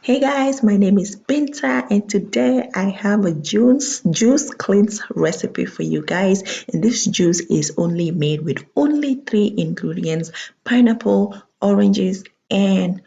Hey guys, my name is Binta and today I have a juice cleanse recipe for you guys, and this juice is only made with only three ingredients: pineapple, oranges, and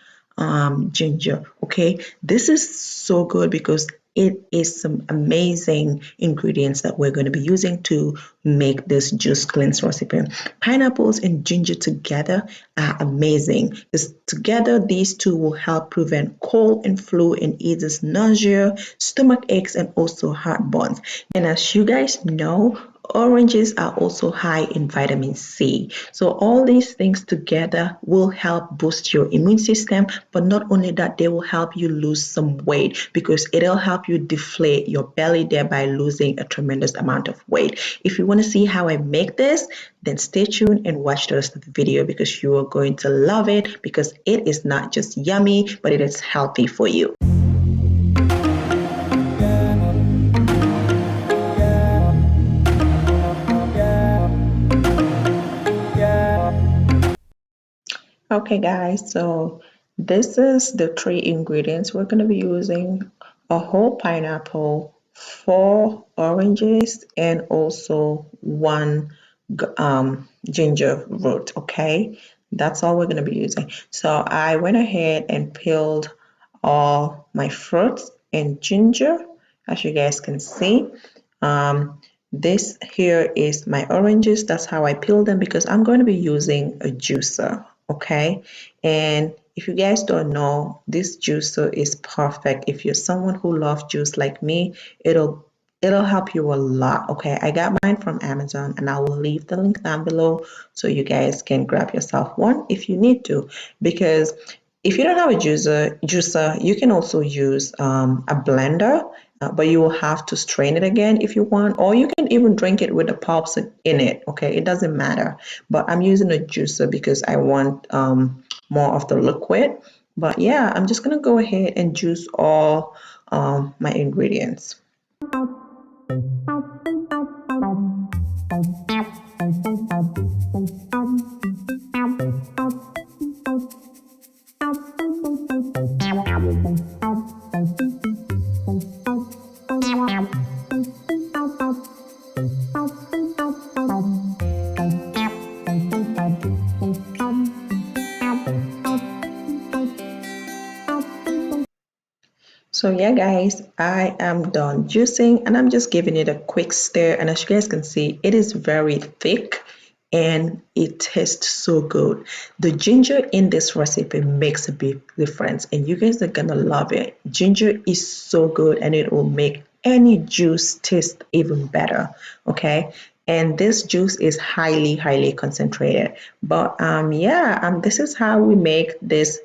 ginger. Okay, this is so good because it is some amazing ingredients that we're going to be using to make this juice cleanse recipe. Pineapples and ginger together are amazing because together these two will help prevent cold and flu and eases nausea, stomach aches, and also heartburns. And as you guys know, oranges are also high in vitamin C. So all these things together will help boost your immune system, but not only that, they will help you lose some weight because it'll help you deflate your belly, thereby losing a tremendous amount of weight. If you want to see how I make this, then stay tuned and watch the rest of the video because you are going to love it because it is not just yummy, but it is healthy for you. Okay guys, so this is the three ingredients we're going to be using: a whole pineapple, 4 oranges, and also one ginger root. Okay, that's all we're going to be using. So I went ahead and peeled all my fruits and ginger, as you guys can see. This here is my oranges. That's how I peel them because I'm going to be using a juicer. Okay, and if you guys don't know, this juicer is perfect. If you're someone who loves juice like me, it'll help you a lot. Okay, I got mine from Amazon and I will leave the link down below so you guys can grab yourself one if you need to. Because if you don't have a juicer, you can also use a blender, but you will have to strain it again if you want, or you can even drink it with the pulps in it. Okay, it doesn't matter. But I'm using a juicer because I want more of the liquid. But yeah, I'm just gonna go ahead and juice all my ingredients. So yeah guys, I am done juicing and I'm just giving it a quick stir, and as you guys can see, it is very thick and it tastes so good. The ginger in this recipe makes a big difference and you guys are gonna love it. Ginger is so good and it will make any juice taste even better. Okay, and this juice is highly concentrated, but this is how we make this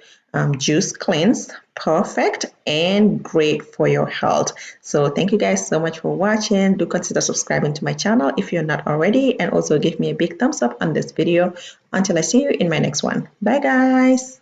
juice cleanse perfect and great for your health. So thank you guys so much for watching. Do consider subscribing to my channel if you're not already, and also give me a big thumbs up on this video. Until I see you in my next one. Bye guys.